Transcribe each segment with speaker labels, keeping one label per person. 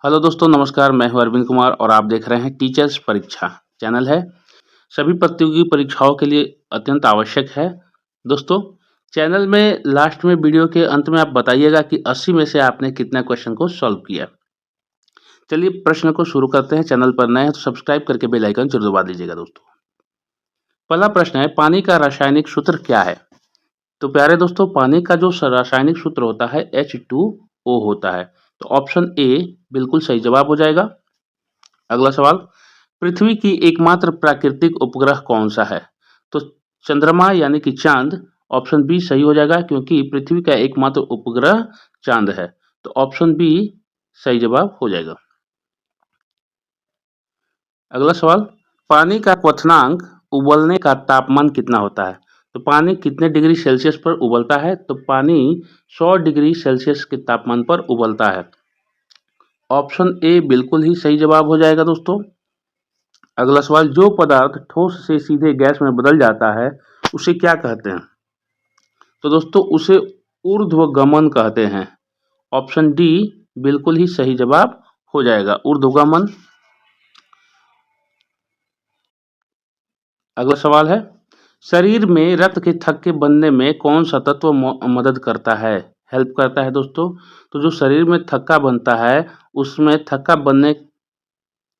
Speaker 1: Hello दोस्तों, नमस्कार। मैं हूं अरविंद कुमार और आप देख रहे हैं टीचर्स परीक्षा चैनल है। सभी प्रतियोगी परीक्षाओं के लिए अत्यंत आवश्यक है। दोस्तों, चैनल में लास्ट में वीडियो के अंत में आप बताइएगा कि 80 में से आपने कितना क्वेश्चन को सॉल्व किया। चलिए प्रश्न को शुरू करते हैं। चैनल पर नए हैं तो सब्सक्राइब करके बेल आइकन जरूर दबा दीजिएगा। दोस्तों, पहला प्रश्न है, पानी का रासायनिक सूत्र क्या है? तो प्यारे दोस्तों, पानी का जो रासायनिक सूत्र होता है H2O होता है। तो ऑप्शन ए बिल्कुल सही जवाब हो जाएगा। अगला सवाल, पृथ्वी की एकमात्र प्राकृतिक उपग्रह कौन सा है? तो चंद्रमा यानी कि चांद। ऑप्शन बी सही हो जाएगा क्योंकि पृथ्वी का एकमात्र उपग्रह चांद है। तो ऑप्शन बी सही जवाब हो जाएगा। अगला सवाल, पानी का क्वथनांक उबलने का तापमान कितना होता है? तो पानी कितने डिग्री सेल्सियस पर उबलता है? तो पानी 100 डिग्री सेल्सियस के तापमान पर उबलता है। ऑप्शन ए बिल्कुल ही सही जवाब हो जाएगा। दोस्तों, अगला सवाल, जो पदार्थ ठोस से सीधे गैस में बदल जाता है उसे क्या कहते हैं? तो दोस्तों, उसे ऊर्ध्वगमन कहते हैं। ऑप्शन डी बिल्कुल ही सही जवाब हो जाएगा, ऊर्ध्वगमन। अगला सवाल है, शरीर में रक्त के थक्के बनने में कौन सा तत्व मदद करता है, हेल्प करता है? दोस्तों, तो जो शरीर में थक्का बनता है उसमें थक्का बनने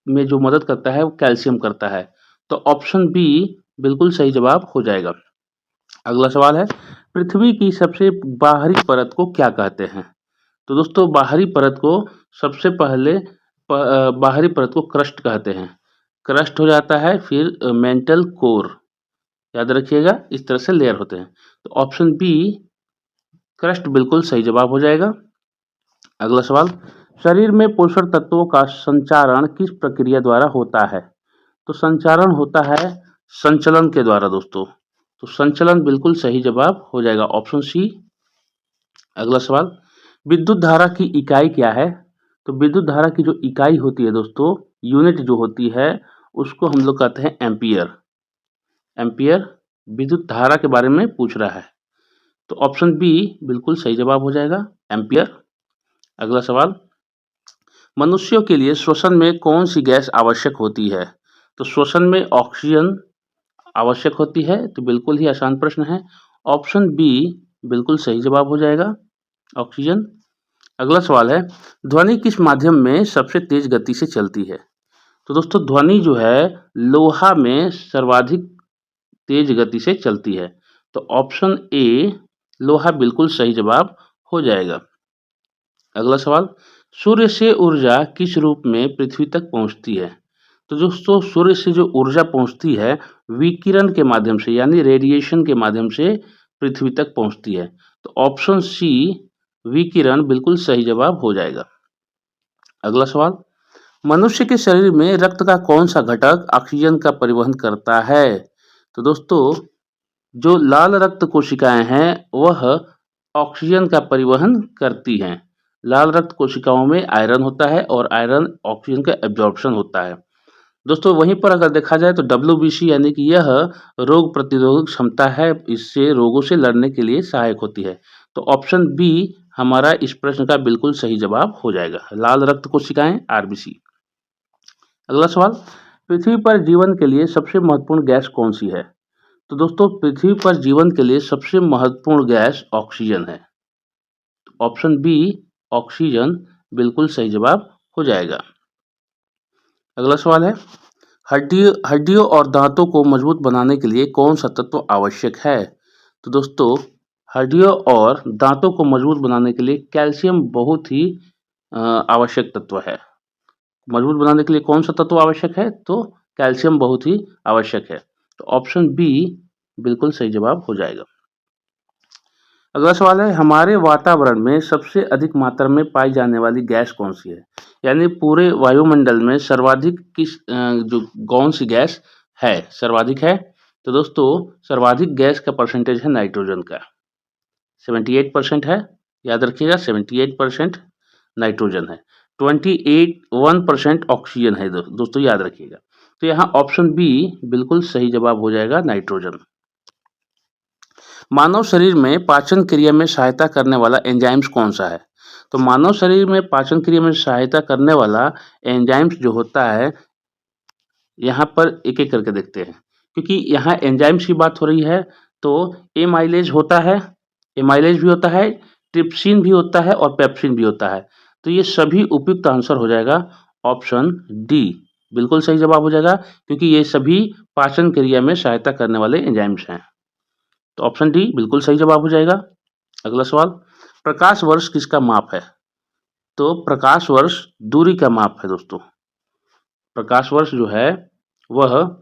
Speaker 1: में जो मदद करता है वो कैल्शियम करता है। तो ऑप्शन बी बिल्कुल सही जवाब हो जाएगा। अगला सवाल है, पृथ्वी की सबसे बाहरी परत को क्या कहते हैं? तो दोस्तों, बाहरी परत को सबसे पहले बाहरी परत को क्रस्ट कहते हैं। क्रस्ट हो जाता है, फिर मेंटल कोर। याद रखिएगा, इस तरह से लेयर होते हैं। तो ऑप्शन बी क्रस्ट बिल्कुल सही जवाब हो जाएगा। अगला सवाल, शरीर में पोषक तत्वों का संचारण किस प्रक्रिया द्वारा होता है? तो संचारण होता है संचलन के द्वारा। दोस्तों, तो संचलन बिल्कुल सही जवाब हो जाएगा, ऑप्शन सी। अगला सवाल, विद्युत धारा की इकाई क्या है? तो विद्युत धारा की जो इकाई होती है दोस्तों, यूनिट जो होती है उसको हम लोग कहते हैं एम्पियर। एम्पियर विद्युत धारा के बारे में पूछ रहा है। तो ऑप्शन बी बिल्कुल सही जवाब हो जाएगा, एम्पियर। अगला सवाल, मनुष्यों के लिए श्वसन में कौन सी गैस आवश्यक होती है? तो श्वसन में ऑक्सीजन आवश्यक होती है। तो बिल्कुल ही आसान प्रश्न है, ऑप्शन बी बिल्कुल सही जवाब हो जाएगा, ऑक्सीजन। अगला सवाल है, ध्वनि किस माध्यम में सबसे तेज गति से चलती है? तो दोस्तों, ध्वनि जो है लोहा में सर्वाधिक तेज गति से चलती है। तो ऑप्शन ए लोहा बिल्कुल सही जवाब हो जाएगा। अगला सवाल, सूर्य से ऊर्जा किस रूप में पृथ्वी तक पहुंचती है? तो दोस्तों, सूर्य से जो ऊर्जा पहुंचती है विकिरण के माध्यम से, यानी रेडिएशन के माध्यम से पृथ्वी तक पहुंचती है। तो ऑप्शन सी विकिरण बिल्कुल सही जवाब हो जाएगा। अगला सवाल, मनुष्य के शरीर में रक्त का कौन सा घटक ऑक्सीजन का परिवहन करता है? तो दोस्तों, जो लाल रक्त कोशिकाएं हैं वह ऑक्सीजन का परिवहन करती हैं। लाल रक्त कोशिकाओं में आयरन होता है और आयरन ऑक्सीजन का एब्जॉर्प्शन होता है। दोस्तों, वहीं पर अगर देखा जाए तो WBC यानी कि यह रोग प्रतिरोधक क्षमता है, इससे रोगों से लड़ने के लिए सहायक होती है। तो ऑप्शन बी हमारा इस प्रश्न का बिल्कुल सही जवाब हो जाएगा, लाल रक्त कोशिकाएं, RBC। अगला सवाल, पृथ्वी पर जीवन के लिए सबसे महत्वपूर्ण गैस कौन सी है? तो दोस्तों, पृथ्वी पर जीवन के लिए सबसे महत्वपूर्ण गैस ऑक्सीजन है। ऑप्शन बी ऑक्सीजन बिल्कुल सही जवाब हो जाएगा। अगला सवाल है, हड्डियों और दांतों को मजबूत बनाने के लिए कौन सा तत्व आवश्यक है? तो दोस्तों, हड्डियों और दांतों को मजबूत बनाने के लिए कैल्शियम बहुत ही आवश्यक तत्व है। मजबूत बनाने के लिए कौन सा तत्व आवश्यक है? तो कैल्शियम बहुत ही आवश्यक है। तो ऑप्शन बी बिल्कुल सही जवाब हो जाएगा। अगला सवाल है, हमारे वातावरण में सबसे अधिक मात्रा में पाई जाने वाली गैस कौन सी है? यानी पूरे वायुमंडल में सर्वाधिक किस जो कौन सी गैस है, सर्वाधिक है? तो दोस्तों, सर्वाधिक गैस का परसेंटेज है नाइट्रोजन का, 78% है। याद रखिएगा, 78% नाइट्रोजन है, 1% ऑक्सीजन है। दोस्तों याद रखिएगा। तो यहाँ ऑप्शन बी बिल्कुल सही जवाब हो जाएगा, नाइट्रोजन। मानव शरीर में पाचन क्रिया में सहायता करने वाला एंजाइम्स कौन सा है? तो मानव शरीर में पाचन क्रिया में सहायता करने वाला एंजाइम्स जो होता है, यहाँ पर एक-एक करके देखते हैं। क्योंकि यहाँ एंजाइम्स की बात हो रही है, तो एमाइलेज होता है, एमाइलेज भी होता है, ट्रिप्सिन भी होता है और पेप्सिन भी होता है। तो ये सभी उपयुक्त आंसर हो जाएगा ऑप्शन डी, बिल्कुल सही जवाब हो जाएगा, क्योंकि ये सभी पाचन क्रिया में सहायता करने वाले एंजाइम्स हैं। तो ऑप्शन डी बिल्कुल सही जवाब हो जाएगा। अगला सवाल, प्रकाश वर्ष किसका माप है? तो प्रकाश वर्ष दूरी का माप है दोस्तों। प्रकाश वर्ष जो है वह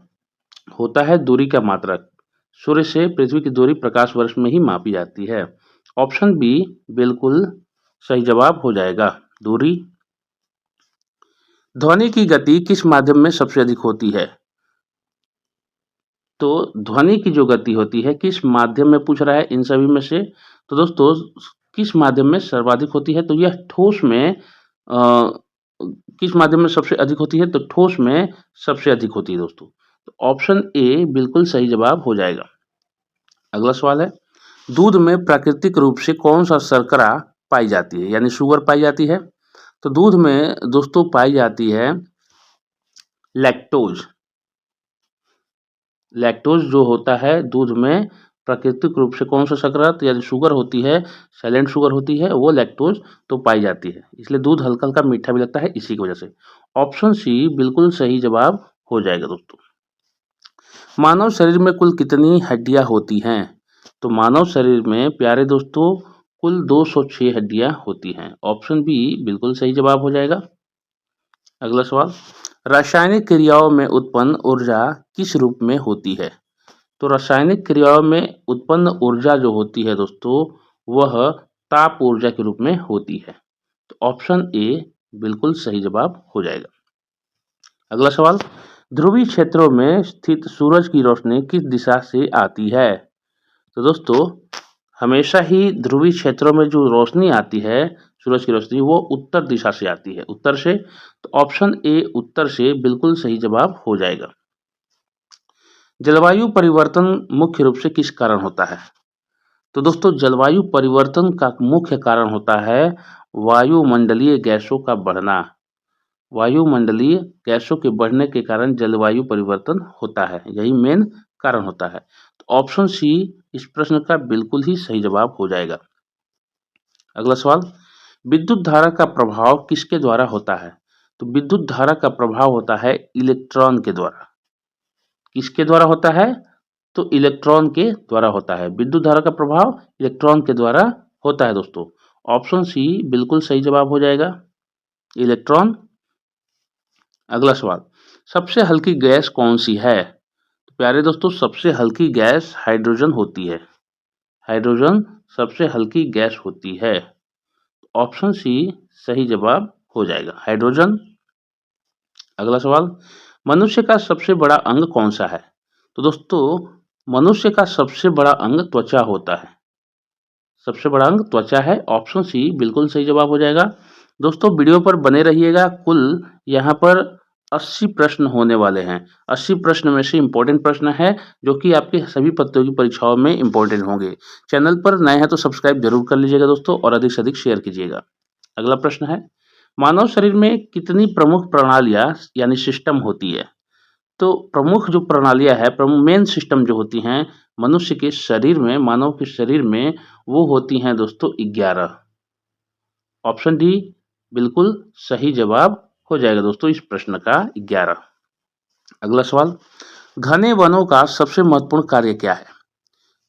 Speaker 1: होता है दूरी का मात्रक। सूर्य से पृथ्वी की दूरी प्रकाश वर्ष में ही मापी जाती है। ऑप्शन बी बिल्कुल सही जवाब हो जाएगा, दूरी। ध्वनि की गति किस माध्यम में सबसे अधिक होती है? तो ध्वनि की जो गति होती है किस माध्यम में पूछ रहा है इन सभी में से? तो दोस्तों किस माध्यम में सर्वाधिक होती है? तो यह ठोस में किस माध्यम में सबसे अधिक होती है? तो ठोस में सबसे अधिक होती है दोस्तों। तो ऑप्शन ए बिल्कुल सही जवाब हो जाएगा। अगला सवाल है, दूध में प्राकृतिक रूप से कौन सा शर्करा पाई जाती है, यानी शुगर पाई जाती है? तो दूध में दोस्तों पाई जाती है लैक्टोज। लैक्टोज जो होता है दूध में प्राकृतिक रूप से कौन सा शर्करा, तो यानी शुगर होती है, साइलेंट शुगर होती है, वो लैक्टोज तो पाई जाती है, इसलिए दूध हल्का हल्का मीठा भी लगता है इसी की वजह से। ऑप्शन सी बिल्कुल सही जवाब हो जाएगा दोस्तों। मानव शरीर में कुल कितनी हड्डियां होती हैं? तो मानव शरीर में प्यारे दोस्तों कुल 206 हड्डियां होती हैं। ऑप्शन बी बिल्कुल सही जवाब हो जाएगा। अगला सवाल, रासायनिक क्रियाओं में उत्पन्न ऊर्जा किस रूप में होती है? तो रासायनिक क्रियाओं में उत्पन्न ऊर्जा जो होती है दोस्तों वह ताप ऊर्जा के रूप में होती है। तो ऑप्शन ए बिल्कुल सही जवाब हो जाएगा। अगला सवाल, ध्रुवीय क्षेत्रों में स्थित सूरज की रोशनी किस दिशा से आती है? तो दोस्तों हमेशा ही ध्रुवीय क्षेत्रों में जो रोशनी आती है सूरज की रोशनी वो उत्तर दिशा से आती है, उत्तर से। तो ऑप्शन ए उत्तर से बिल्कुल सही जवाब हो जाएगा। जलवायु परिवर्तन मुख्य रूप से किस कारण होता है? तो दोस्तों जलवायु परिवर्तन का मुख्य कारण होता है वायुमंडलीय गैसों का बढ़ना। वायुमंडलीय गैसों के बढ़ने के कारण जलवायु परिवर्तन होता है, यही मेन कारण होता है। तो ऑप्शन सी इस प्रश्न का बिल्कुल ही सही जवाब हो जाएगा। अगला सवाल, विद्युत धारा का प्रभाव किसके द्वारा होता है? तो विद्युत धारा का प्रभाव होता है इलेक्ट्रॉन के द्वारा। किसके द्वारा होता है? तो इलेक्ट्रॉन के द्वारा होता है। विद्युत धारा का प्रभाव इलेक्ट्रॉन के द्वारा होता है दोस्तों। ऑप्शन सी बिल्कुल सही जवाब हो जाएगा, इलेक्ट्रॉन। अगला सवाल, सबसे हल्की गैस कौन सी है? तो प्यारे दोस्तों सबसे हल्की गैस हाइड्रोजन होती है। हाइड्रोजन सबसे हल्की गैस होती है। ऑप्शन सी सही जवाब हो जाएगा, हाइड्रोजन। अगला सवाल, मनुष्य का सबसे बड़ा अंग कौन सा है? तो दोस्तों मनुष्य का सबसे बड़ा अंग त्वचा होता है। सबसे बड़ा अंग त्वचा है। ऑप्शन सी बिल्कुल सही जवाब हो जाएगा। दोस्तों वीडियो पर बने रहिएगा, कुल यहाँ पर 80 प्रश्न होने वाले हैं। 80 प्रश्न में से इंपॉर्टेंट प्रश्न है जो कि आपके सभी प्रतियोगी परीक्षाओं में इंपॉर्टेंट होंगे। चैनल पर नए हैं तो सब्सक्राइब जरूर कर लीजिएगा दोस्तों और अधिक से अधिक शेयर कीजिएगा। अगला प्रश्न है, मानव शरीर में कितनी प्रमुख प्रणालियां यानी सिस्टम होती है? तो प्रमुख जो प्रणालियां है, प्रमुख मेन सिस्टम जो होती हैं मनुष्य के शरीर में, मानव के शरीर में, वो होती हैं दोस्तों 11। ऑप्शन डी बिल्कुल सही जवाब हो जाएगा दोस्तों इस प्रश्न का, 11। अगला सवाल, घने वनों का सबसे महत्वपूर्ण कार्य क्या है?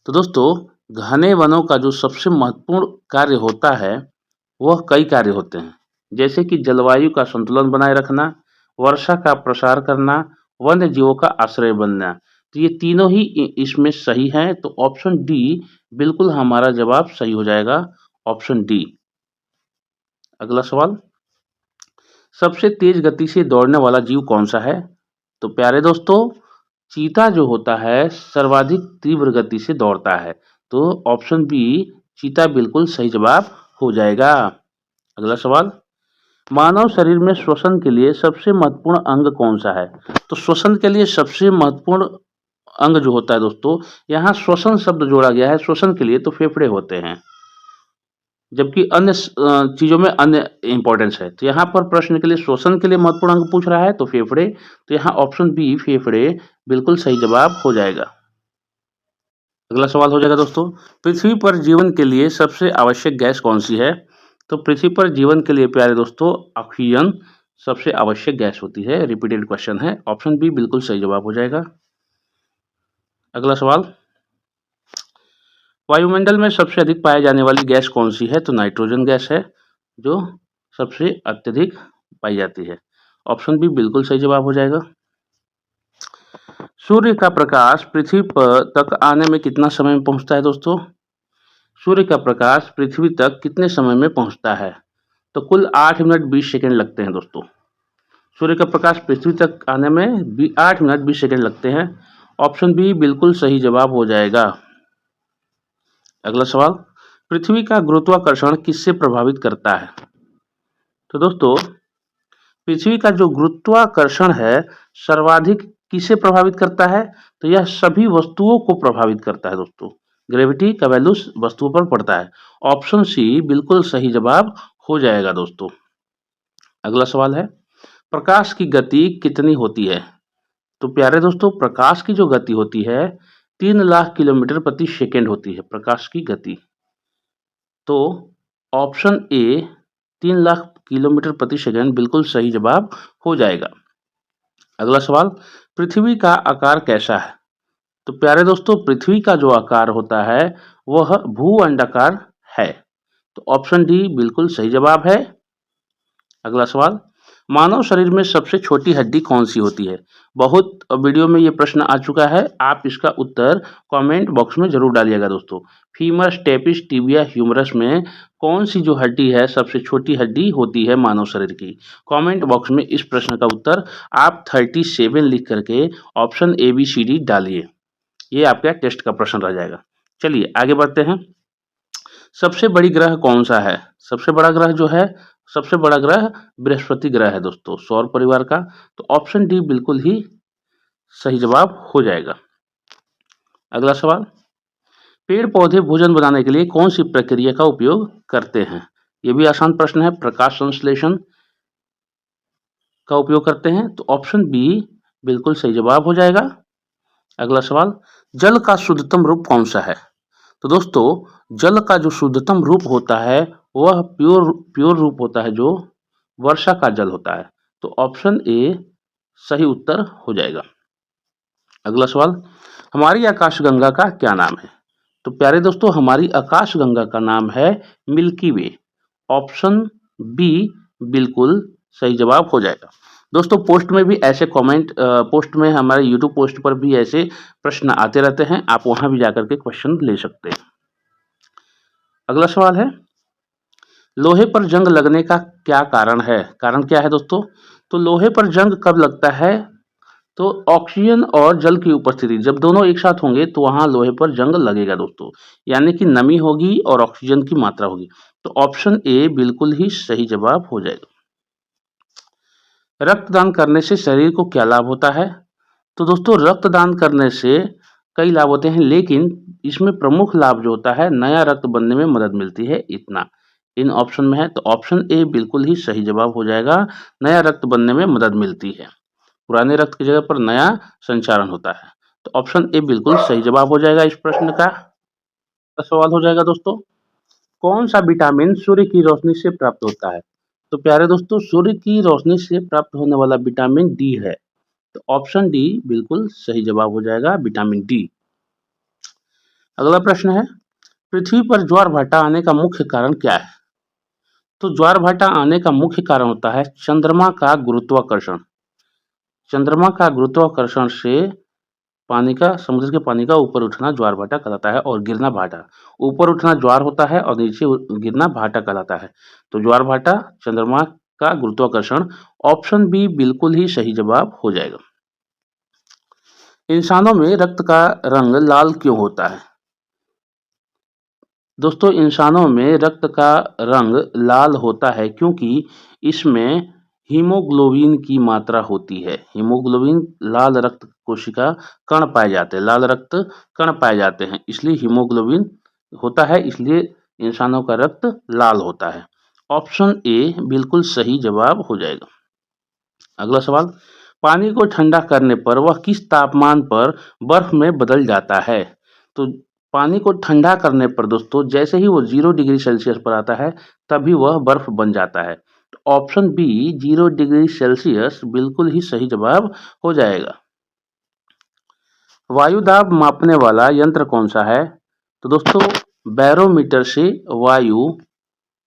Speaker 1: तो दोस्तों घने वनों का जो सबसे महत्वपूर्ण कार्य होता है वह कई कार्य होते हैं, जैसे कि जलवायु का संतुलन बनाए रखना, वर्षा का प्रसार करना, वन्य जीवों का आश्रय बनना। तो ये तीनों ही इसमें सही हैं। तो ऑप्शन डी बिल्कुल हमारा जवाब सही हो जाएगा, ऑप्शन डी। अगला सवाल, सबसे तेज गति से दौड़ने वाला जीव कौन सा है? तो प्यारे दोस्तों चीता जो होता है सर्वाधिक तीव्र गति से दौड़ता है। तो ऑप्शन बी चीता बिल्कुल सही जवाब हो जाएगा। अगला सवाल, मानव शरीर में श्वसन के लिए सबसे महत्वपूर्ण अंग कौन सा है? तो श्वसन के लिए सबसे महत्वपूर्ण अंग जो होता है दोस्तों, यहाँ श्वसन शब्द जोड़ा गया है। श्वसन के लिए तो फेफड़े होते हैं। जबकि अन्य चीज़ों में अन्य इम्पोर्टेंस है। तो यहाँ पर प्रश्न के लिए श्वसन के लिए महत्वपूर्ण अंग पूछ रहा है तो फेफड़े, तो यहाँ ऑप्शन बी फेफड़े बिल्कुल सही जवाब हो जाएगा। अगला सवाल हो जाएगा दोस्तों, पृथ्वी पर जीवन के लिए सबसे आवश्यक गैस कौन सी है? तो पृथ्वी पर जीवन के लिए प्यारे दोस्तों ऑक्सीजन सबसे आवश्यक गैस होती है। रिपीटेड क्वेश्चन है, ऑप्शन बी बिल्कुल सही जवाब हो जाएगा। अगला सवाल, वायुमंडल में सबसे अधिक पाई जाने वाली गैस कौन सी है? तो नाइट्रोजन गैस है जो सबसे अत्यधिक पाई जाती है। ऑप्शन बी बिल्कुल सही जवाब हो जाएगा। सूर्य का प्रकाश पृथ्वी पर तक आने में कितना समय में पहुंचता है दोस्तों? सूर्य का प्रकाश पृथ्वी तक कितने समय में पहुंचता है? तो कुल 8 मिनट 20 सेकंड लगते हैं दोस्तों। सूर्य का प्रकाश पृथ्वी तक आने में 8 मिनट 20 सेकंड लगते हैं। ऑप्शन बी बिल्कुल सही जवाब हो जाएगा। अगला सवाल, पृथ्वी का गुरुत्वाकर्षण किससे प्रभावित करता है? तो दोस्तों पृथ्वी का जो गुरुत्वाकर्षण है सर्वाधिक किसे प्रभावित करता है? तो यह सभी वस्तुओं को प्रभावित करता है दोस्तों। ग्रेविटी का वैल्यू वस्तुओं पर पड़ता है। ऑप्शन सी बिल्कुल सही जवाब हो जाएगा दोस्तों। अगला सवाल है, प्रकाश की गति कितनी होती है? तो प्यारे दोस्तों प्रकाश की जो गति होती है 3 लाख किलोमीटर प्रति सेकेंड होती है प्रकाश की गति। तो ऑप्शन ए 3 लाख किलोमीटर प्रति सेकंड बिल्कुल सही जवाब हो जाएगा। अगला सवाल, पृथ्वी का आकार कैसा है? तो प्यारे दोस्तों पृथ्वी का जो आकार होता है वह भू अंडाकार है। तो ऑप्शन डी बिल्कुल सही जवाब है। अगला सवाल, मानव शरीर में सबसे छोटी हड्डी कौन सी होती है? बहुत वीडियो में ये प्रश्न आ चुका है, आप इसका उत्तर कमेंट बॉक्स में जरूर डालिएगा दोस्तों। फीमर, स्टेपिस, टिबिया, ह्यूमरस में कौन सी जो हड्डी है सबसे छोटी हड्डी होती है मानव शरीर की? कमेंट बॉक्स में इस प्रश्न का उत्तर आप 37 लिख करके option A B C D डालिए। ये आपका टेस्ट का प्रश्न रह जाएगा। चलिए आगे बढ़ते हैं। सबसे बड़ी ग्रह कौन सा है? सबसे बड़ा ग्रह जो है, सबसे बड़ा ग्रह बृहस्पति ग्रह है दोस्तों, सौर परिवार का। तो ऑप्शन डी बिल्कुल ही सही जवाब हो जाएगा। अगला सवाल, पेड़ पौधे भोजन बनाने के लिए कौन सी प्रक्रिया का उपयोग करते हैं? ये भी आसान प्रश्न है, प्रकाश संश्लेषण का उपयोग करते हैं। तो ऑप्शन बी बिल्कुल सही जवाब हो जाएगा। अगला सवाल, जल का शुद्धतम रूप कौन सा है? तो दोस्तों जल का जो शुद्धतम रूप होता है वह प्योर रूप होता है जो वर्षा का जल होता है। तो ऑप्शन ए सही उत्तर हो जाएगा। अगला सवाल, हमारी आकाशगंगा का क्या नाम है? तो प्यारे दोस्तों हमारी आकाशगंगा का नाम है मिल्की वे। ऑप्शन बी बिल्कुल सही जवाब हो जाएगा। दोस्तों पोस्ट में भी ऐसे कमेंट, पोस्ट में हमारे यूट्यूब पोस्ट पर भी ऐसे प्रश्न आते रहते हैं, आप वहां भी जाकर के क्वेश्चन ले सकते हैं। अगला सवाल है, लोहे पर जंग लगने का क्या कारण है? कारण क्या है दोस्तों? तो लोहे पर जंग कब लगता है? तो ऑक्सीजन और जल की उपस्थिति जब दोनों एक साथ होंगे तो वहां लोहे पर जंग लगेगा दोस्तों, यानी कि नमी होगी और ऑक्सीजन की मात्रा होगी। तो ऑप्शन ए बिल्कुल ही सही जवाब हो जाएगा। रक्तदान करने से शरीर को क्या लाभ होता है? तो दोस्तों रक्तदान करने से कई लाभ होते हैं, लेकिन इसमें प्रमुख लाभ जो होता है नया रक्त बनने में मदद मिलती है, इतना इन ऑप्शन में है। तो ऑप्शन ए बिल्कुल ही सही जवाब हो जाएगा, नया रक्त बनने में मदद मिलती है, पुराने रक्त की जगह पर नया संचारण होता है। तो ऑप्शन ए बिल्कुल सही जवाब हो जाएगा इस प्रश्न का। सवाल हो जाएगा दोस्तों, कौन सा विटामिन सूर्य की रोशनी से प्राप्त होता है? तो प्यारे दोस्तों सूर्य की रोशनी से प्राप्त होने वाला विटामिन डी है। तो ऑप्शन डी बिल्कुल सही जवाब हो जाएगा, विटामिन डी। अगला प्रश्न है, पृथ्वी पर ज्वार भाटा आने का मुख्य कारण क्या है? तो ज्वार भाटा आने का मुख्य कारण होता है चंद्रमा का गुरुत्वाकर्षण। चंद्रमा का गुरुत्वाकर्षण से पानी का, समुद्र के पानी का ऊपर उठना ज्वार भाटा कहलाता है, और गिरना भाटा। ऊपर उठना ज्वार होता है और नीचे गिरना भाटा कहलाता है। तो ज्वार भाटा चंद्रमा का गुरुत्वाकर्षण, ऑप्शन बी बिल्कुल ही सही जवाब हो जाएगा। इंसानों में रक्त का रंग लाल क्यों होता है? दोस्तों इंसानों में रक्त का रंग लाल होता है क्योंकि इसमें हीमोग्लोबिन की मात्रा होती है। हीमोग्लोबिन लाल रक्त कोशिका कण पाए जाते हैं, लाल रक्त कण पाए जाते हैं, इसलिए हीमोग्लोबिन होता है, इसलिए इंसानों का रक्त लाल होता है। ऑप्शन ए बिल्कुल सही जवाब हो जाएगा। अगला सवाल, पानी को ठंडा करने पर वह किस तापमान पर बर्फ में बदल जाता है? तो पानी को ठंडा करने पर दोस्तों जैसे ही वो 0 डिग्री सेल्सियस पर आता है तभी वह बर्फ बन जाता है। तो ऑप्शन बी 0 डिग्री सेल्सियस बिल्कुल ही सही जवाब हो जाएगा। वायु दाब मापने वाला यंत्र कौन सा है? तो दोस्तों बैरोमीटर से वायु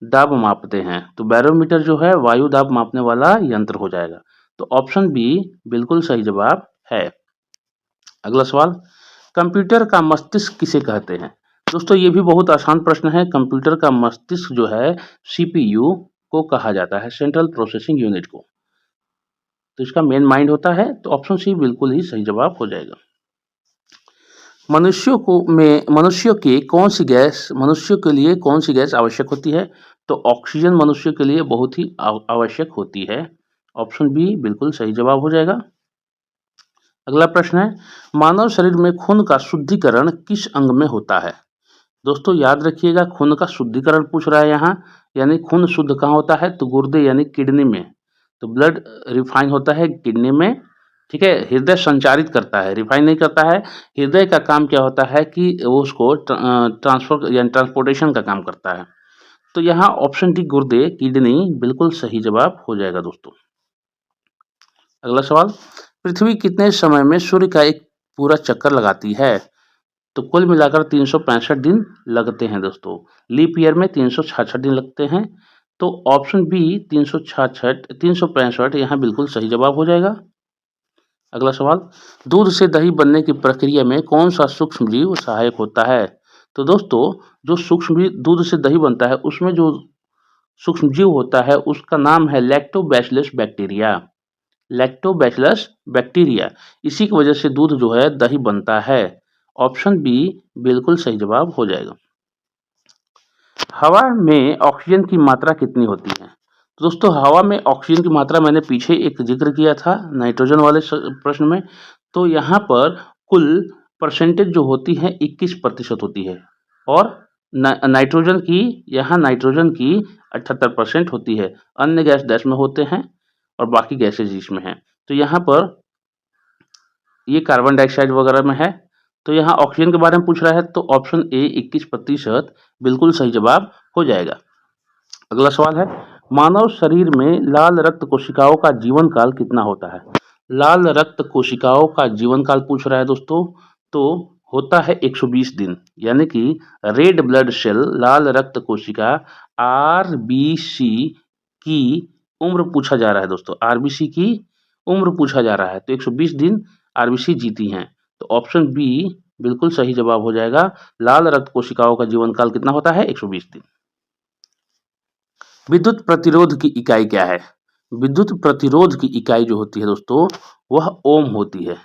Speaker 1: दाब मापते हैं। तो बैरोमीटर जो है वायु दाब मापने वाला यंत्र हो जाएगा। तो ऑप्शन बी बिल्कुल सही जवाब है। अगला सवाल, कंप्यूटर का मस्तिष्क किसे कहते हैं? दोस्तों ये भी बहुत आसान प्रश्न है। कंप्यूटर का मस्तिष्क जो है सीपीयू को कहा जाता है, सेंट्रल प्रोसेसिंग यूनिट को। तो इसका मेन माइंड होता है। तो ऑप्शन सी बिल्कुल ही सही जवाब हो जाएगा। मनुष्यों के लिए कौन सी गैस आवश्यक होती है? तो ऑक्सीजन मनुष्य के लिए बहुत ही आवश्यक होती है। ऑप्शन बी बिल्कुल सही जवाब हो जाएगा। अगला प्रश्न है, मानव शरीर में खून का शुद्धिकरण किस अंग में होता है? दोस्तों याद रखिएगा, खून का शुद्धिकरण पूछ रहा है यहाँ, यानी खून शुद्ध कहाँ होता है? तो गुर्दे यानी किडनी में। तो ब्लड रिफाइन होता है किडनी में, ठीक है। हृदय संचारित करता है, रिफाइन नहीं करता है। हृदय का काम क्या होता है कि वो उसको ट्रांसफर यानी ट्रांसपोर्टेशन का काम करता है। तो यहाँ ऑप्शन डी गुर्दे किडनी बिल्कुल सही जवाब हो जाएगा दोस्तों। अगला सवाल, पृथ्वी कितने समय में सूर्य का एक पूरा चक्कर लगाती है? तो कुल मिलाकर 365 दिन लगते हैं दोस्तों। लीप ईयर में 366 दिन लगते हैं। तो ऑप्शन बी 365 यहाँ बिल्कुल सही जवाब हो जाएगा। अगला सवाल, दूध से दही बनने की प्रक्रिया में कौन सा सूक्ष्म जीव सहायक होता है? तो दोस्तों जो सूक्ष्म दूध से दही बनता है उसमें जो सूक्ष्म जीव होता है उसका नाम है लैक्टोबैसिलस बैक्टीरिया। लैक्टोबैसिलस बैक्टीरिया, इसी की वजह से दूध जो है दही बनता है। ऑप्शन बी बिल्कुल सही जवाब हो जाएगा। हवा में ऑक्सीजन की मात्रा कितनी होती है? तो दोस्तों हवा में ऑक्सीजन की मात्रा मैंने पीछे एक जिक्र किया था नाइट्रोजन वाले प्रश्न में। तो यहाँ पर कुल परसेंटेज जो होती है 21% होती है और नाइट्रोजन की 78% होती है। अन्य गैस डैश में होते हैं और बाकी गैसेज इसमें हैं। तो यहाँ पर ये कार्बन डाइऑक्साइड वगैरह में है। तो यहाँ ऑक्सीजन के बारे में पूछ रहा है तो ऑप्शन ए 21% बिल्कुल सही जवाब हो जाएगा। अगला सवाल है, मानव शरीर में लाल रक्त कोशिकाओं का जीवन काल कितना होता है? लाल रक्त कोशिकाओं का जीवन काल पूछ रहा है दोस्तों। तो होता है 120 दिन, यानी कि रेड ब्लड सेल लाल रक्त कोशिका आरबीसी की उम्र पूछा जा रहा है दोस्तों। आरबीसी की उम्र पूछा जा रहा है तो 120 दिन आरबीसी जीती हैं। तो ऑप्शन बी बिल्कुल सही जवाब हो जाएगा। लाल रक्त कोशिकाओं का जीवन काल कितना होता है? 120 दिन। विद्युत प्रतिरोध की इकाई क्या है? विद्युत प्रतिरोध की इकाई जो होती है दोस्तों वह ओम होती है।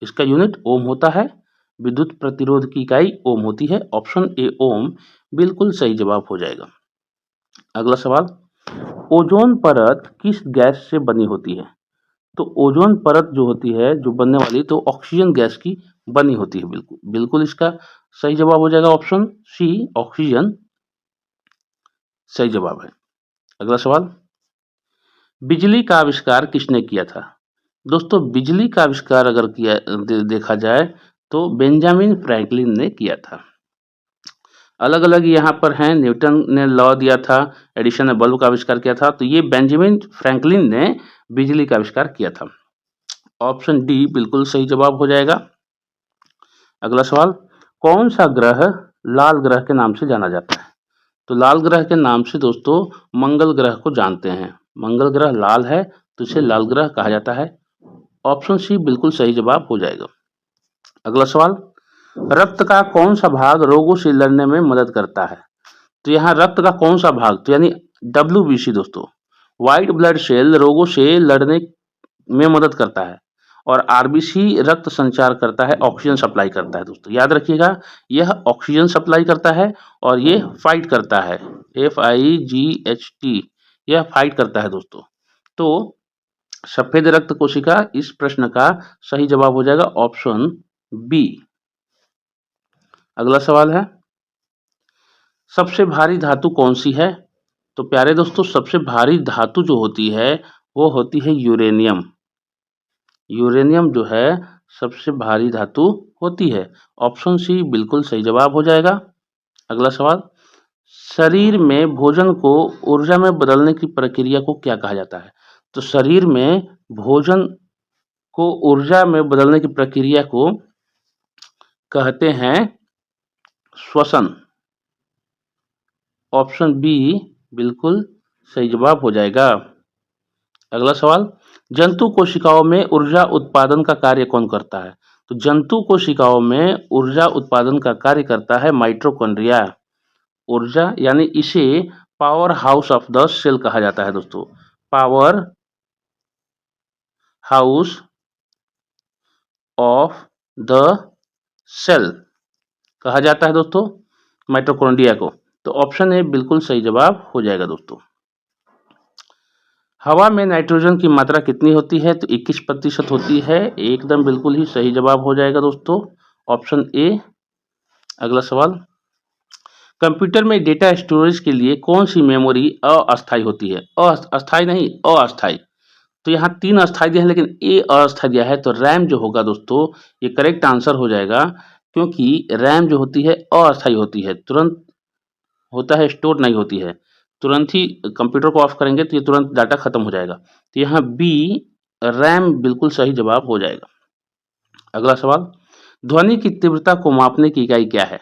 Speaker 1: इसका यूनिट ओम होता है। विद्युत प्रतिरोध की इकाई ओम होती है। ऑप्शन ए ओम बिल्कुल सही जवाब हो जाएगा। अगला सवाल, ओजोन परत किस गैस से बनी होती है? तो ओजोन परत जो होती है जो बनने वाली तो ऑक्सीजन गैस की बनी होती है। बिल्कुल बिल्कुल इसका सही जवाब हो जाएगा। ऑप्शन सी ऑक्सीजन सही जवाब है। अगला सवाल, बिजली का आविष्कार किसने किया था? दोस्तों बिजली का आविष्कार अगर देखा जाए तो बेंजामिन फ्रैंकलिन ने किया था। अलग अलग यहाँ पर हैं, न्यूटन ने लॉ दिया था, एडिशन ने बल्ब का आविष्कार किया था। तो ये बेंजामिन फ्रैंकलिन ने बिजली का आविष्कार किया था। ऑप्शन डी बिल्कुल सही जवाब हो जाएगा। अगला सवाल, कौन सा ग्रह लाल ग्रह के नाम से जाना जाता है? तो लाल ग्रह के नाम से दोस्तों मंगल ग्रह को जानते हैं। मंगल ग्रह लाल है तो इसे लाल ग्रह कहा जाता है। ऑप्शन सी बिल्कुल सही जवाब हो जाएगा। अगला सवाल, रक्त का कौन सा भाग रोगों से लड़ने में मदद करता है? तो यहाँ रक्त का कौन सा भाग तो यानी डब्ल्यूबीसी दोस्तों, व्हाइट ब्लड सेल रोगों से लड़ने में मदद करता है और आरबीसी रक्त संचार करता है, ऑक्सीजन सप्लाई करता है। दोस्तों याद रखिएगा, यह ऑक्सीजन सप्लाई करता है और ये फाइट करता है, FIGHT, यह फाइट करता है दोस्तों। तो सफेद रक्त कोशिका इस प्रश्न का सही जवाब हो जाएगा। Option B. अगला सवाल है, सबसे भारी धातु कौन सी है? तो प्यारे दोस्तों, सबसे भारी धातु जो होती है वो होती है यूरेनियम। यूरेनियम जो है सबसे भारी धातु होती है। ऑप्शन सी बिल्कुल सही जवाब हो जाएगा। अगला सवाल, शरीर में भोजन को ऊर्जा में बदलने की प्रक्रिया को क्या कहा जाता है? तो शरीर में भोजन को ऊर्जा में बदलने की प्रक्रिया को कहते हैं श्वसन। ऑप्शन बी बिल्कुल सही जवाब हो जाएगा। अगला सवाल, जंतु कोशिकाओं में ऊर्जा उत्पादन का कार्य कौन करता है? तो जंतु कोशिकाओं में ऊर्जा उत्पादन का कार्य करता है माइटोकॉन्ड्रिया। ऊर्जा यानी इसे power house of the cell कहा जाता है दोस्तों। Power house of the cell कहा जाता है दोस्तों माइटोकॉन्ड्रिया को। तो ऑप्शन ए बिल्कुल सही जवाब हो जाएगा दोस्तों। हवा में नाइट्रोजन की मात्रा कितनी होती है? तो 21% होती है। एकदम बिल्कुल ही सही जवाब हो जाएगा दोस्तों, ऑप्शन ए। अगला सवाल, कंप्यूटर में डेटा स्टोरेज के लिए कौन सी मेमोरी अस्थायी होती है? अस्थायी नहीं, अस्थायी। तो यहाँ 3 अस्थायी दिया है लेकिन ए अस्थायी दिया है, तो रैम जो होगा दोस्तों ये करेक्ट आंसर हो जाएगा, क्योंकि रैम जो होती है अस्थायी होती है, तुरंत होता है, स्टोर नहीं होती है। तुरंत ही कंप्यूटर को ऑफ करेंगे तो ये तुरंत डाटा खत्म हो जाएगा। तो यहाँ बी रैम बिल्कुल सही जवाब हो जाएगा। अगला सवाल, ध्वनि की तीव्रता को मापने की इकाई क्या है?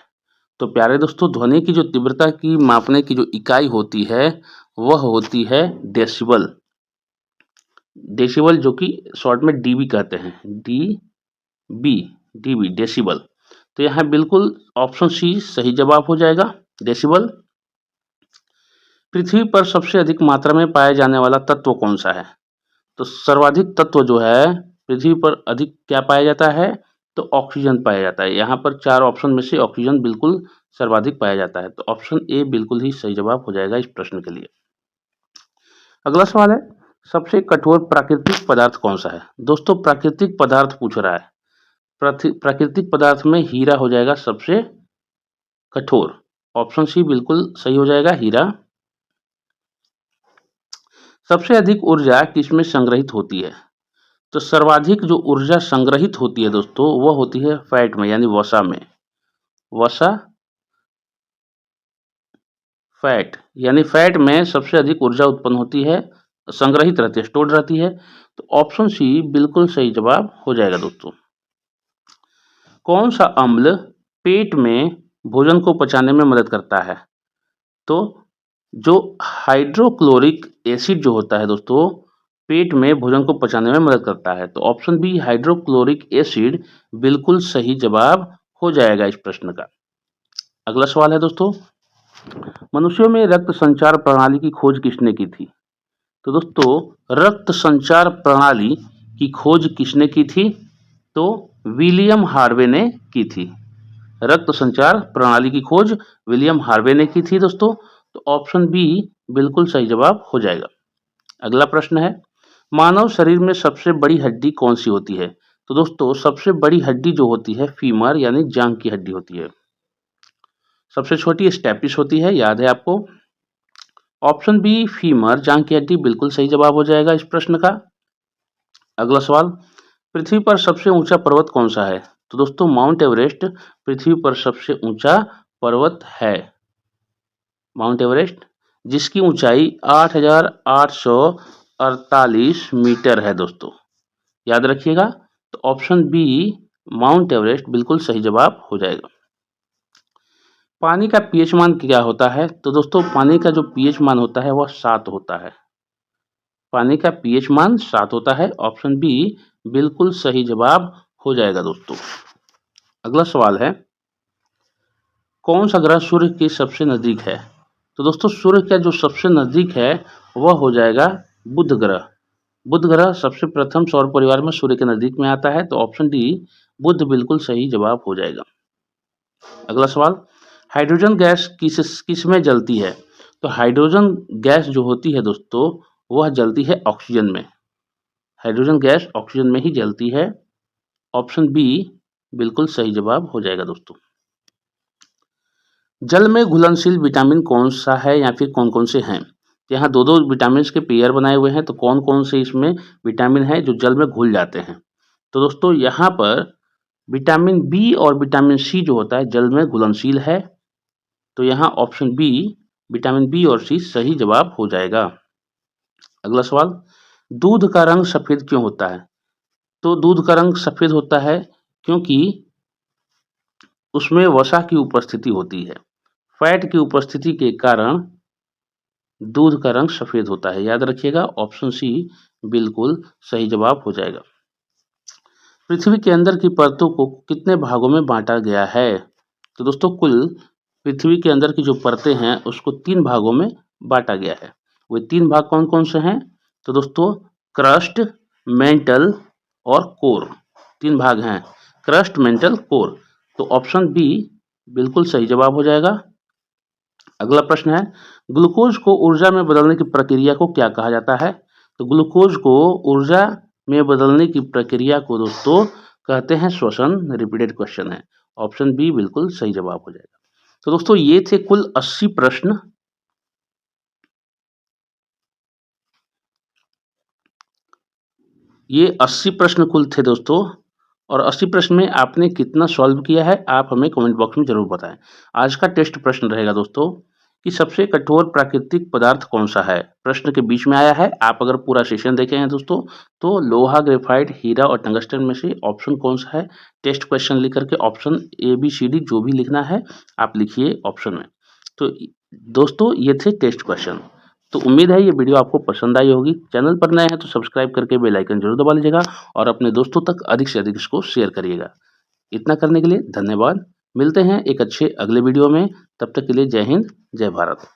Speaker 1: तो प्यारे दोस्तों, ध्वनि की जो तीव्रता की मापने की जो इकाई होती है वह होती है डेसिबल। डेसिबल जो कि शॉर्ट में डीबी कहते हैं, डीबी डेसिबल। तो यहाँ बिल्कुल ऑप्शन सी सही जवाब हो जाएगा, डेसिबल। पृथ्वी पर सबसे अधिक मात्रा में पाया जाने वाला तत्व कौन सा है? तो सर्वाधिक तत्व जो है पृथ्वी पर अधिक क्या पाया जाता है? तो ऑक्सीजन पाया जाता है। यहाँ पर 4 ऑप्शन में से ऑक्सीजन बिल्कुल सर्वाधिक पाया जाता है। तो ऑप्शन ए बिल्कुल ही सही जवाब हो जाएगा इस प्रश्न के लिए। अगला सवाल है, सबसे कठोर प्राकृतिक पदार्थ कौन सा है? दोस्तों प्राकृतिक पदार्थ पूछ रहा है। प्राकृतिक पदार्थ में हीरा हो जाएगा सबसे कठोर। ऑप्शन सी बिल्कुल सही हो जाएगा, हीरा। सबसे अधिक ऊर्जा किसमें संग्रहित होती है? तो सर्वाधिक जो ऊर्जा संग्रहित होती है दोस्तों वह होती है फैट में यानी वसा में। वसा फैट यानी फैट में सबसे अधिक ऊर्जा उत्पन्न होती है, संग्रहित रहती है, स्टोर्ड रहती है। तो ऑप्शन सी बिल्कुल सही जवाब हो जाएगा दोस्तों। कौन सा अम्ल पेट में भोजन को पचाने में मदद करता है? तो जो हाइड्रोक्लोरिक एसिड जो होता है दोस्तों पेट में भोजन को पचाने में मदद करता है। तो ऑप्शन बी हाइड्रोक्लोरिक एसिड बिल्कुल सही जवाब हो जाएगा इस प्रश्न का। अगला सवाल है दोस्तों, मनुष्यों में रक्त संचार प्रणाली की खोज किसने की थी? तो दोस्तों रक्त संचार प्रणाली की खोज किसने की थी? तो विलियम हार्वे ने की थी। रक्त संचार प्रणाली की खोज विलियम हार्वे ने की थी दोस्तों। तो ऑप्शन बी बिल्कुल सही जवाब हो जाएगा। अगला प्रश्न है, मानव शरीर में सबसे बड़ी हड्डी कौन सी होती है? तो दोस्तों सबसे बड़ी हड्डी जो होती है फीमर यानी जांघ की हड्डी होती है। सबसे छोटी स्टेपिस होती है, याद है आपको। ऑप्शन बी फीमर जांघ की हड्डी बिल्कुल सही जवाब हो जाएगा इस प्रश्न का। अगला सवाल, पृथ्वी पर सबसे ऊंचा पर्वत कौन सा है? तो दोस्तों माउंट एवरेस्ट पृथ्वी पर सबसे ऊंचा पर्वत है। माउंट एवरेस्ट जिसकी ऊंचाई 8,848 मीटर है दोस्तों, याद रखिएगा। तो ऑप्शन बी माउंट एवरेस्ट बिल्कुल सही जवाब हो जाएगा। पानी का पीएच मान क्या होता है? तो दोस्तों पानी का जो पीएच मान होता है वह 7 होता है। पानी का पीएच मान 7 होता है। ऑप्शन बी बिल्कुल सही जवाब हो जाएगा दोस्तों। अगला सवाल है, कौन सा ग्रह सूर्य के सबसे नजदीक है? तो दोस्तों सूर्य का जो सबसे नजदीक है वह हो जाएगा बुध ग्रह। बुध ग्रह सबसे प्रथम सौर परिवार में सूर्य के नजदीक में आता है। तो ऑप्शन डी बुध बिल्कुल सही जवाब हो जाएगा। अगला सवाल, हाइड्रोजन गैस किस में जलती है? तो हाइड्रोजन गैस जो होती है दोस्तों वह जलती है ऑक्सीजन में। हाइड्रोजन गैस ऑक्सीजन में ही जलती है। ऑप्शन बी बिल्कुल सही जवाब हो जाएगा दोस्तों। जल में घुलनशील विटामिन कौन सा है या फिर कौन-कौन से हैं? यहाँ 2-2 विटामिन्स के पेयर बनाए हुए हैं, तो कौन-कौन से इसमें विटामिन हैं जो जल में घुल जाते हैं? तो दोस्तों यहाँ पर विटामिन बी और विटामिन सी जो होता है जल में घुलनशील है, तो यहाँ ऑप्शन बी विटामिन बी और सी सही जवाब हो जाएगा। अगला सवाल, दूध का रंग सफ़ेद क्यों होता है? तो दूध का रंग सफ़ेद होता है क्योंकि उसमें वसा की उपस्थिति होती है। फैट की उपस्थिति के कारण दूध का रंग सफ़ेद होता है। याद रखिएगा ऑप्शन सी बिल्कुल सही जवाब हो जाएगा। पृथ्वी के अंदर की परतों को कितने भागों में बाँटा गया है? तो दोस्तों कुल पृथ्वी के अंदर की जो परतें हैं उसको 3 भागों में बाँटा गया है। वो 3 भाग कौन-कौन से हैं? तो दोस्तों क्रस्ट, मेंटल और कोर 3 भाग हैं। Crust, mental, core. तो ऑप्शन बी बिल्कुल सही जवाब हो जाएगा। अगला प्रश्न है, ग्लूकोज को ऊर्जा में बदलने की प्रक्रिया को क्या कहा जाता है? तो ग्लूकोज को ऊर्जा में बदलने की प्रक्रिया को दोस्तों कहते हैं श्वसन। रिपीटेड क्वेश्चन है। ऑप्शन बी बिल्कुल सही जवाब हो जाएगा। तो दोस्तों ये थे कुल 80 प्रश्न। ये 80 प्रश्न कुल थे दोस्तों, और 80 प्रश्न में आपने कितना सॉल्व किया है आप हमें कमेंट बॉक्स में ज़रूर बताएं। आज का टेस्ट प्रश्न रहेगा दोस्तों कि सबसे कठोर प्राकृतिक पदार्थ कौन सा है? प्रश्न के बीच में आया है। आप अगर पूरा सेशन देखे हैं दोस्तों तो लोहा, ग्रेफाइट, हीरा और टंगस्टन में से ऑप्शन कौन सा है? टेस्ट क्वेश्चन लिख करके option A B C D जो भी लिखना है आप लिखिए ऑप्शन में। तो दोस्तों ये थे टेस्ट क्वेश्चन। तो उम्मीद है ये वीडियो आपको पसंद आई होगी। चैनल पर नए हैं तो सब्सक्राइब करके बेल आइकन जरूर दबा लीजिएगा और अपने दोस्तों तक अधिक से अधिक इसको शेयर करिएगा। इतना करने के लिए धन्यवाद। मिलते हैं एक अच्छे अगले वीडियो में। तब तक के लिए जय हिंद, जय भारत।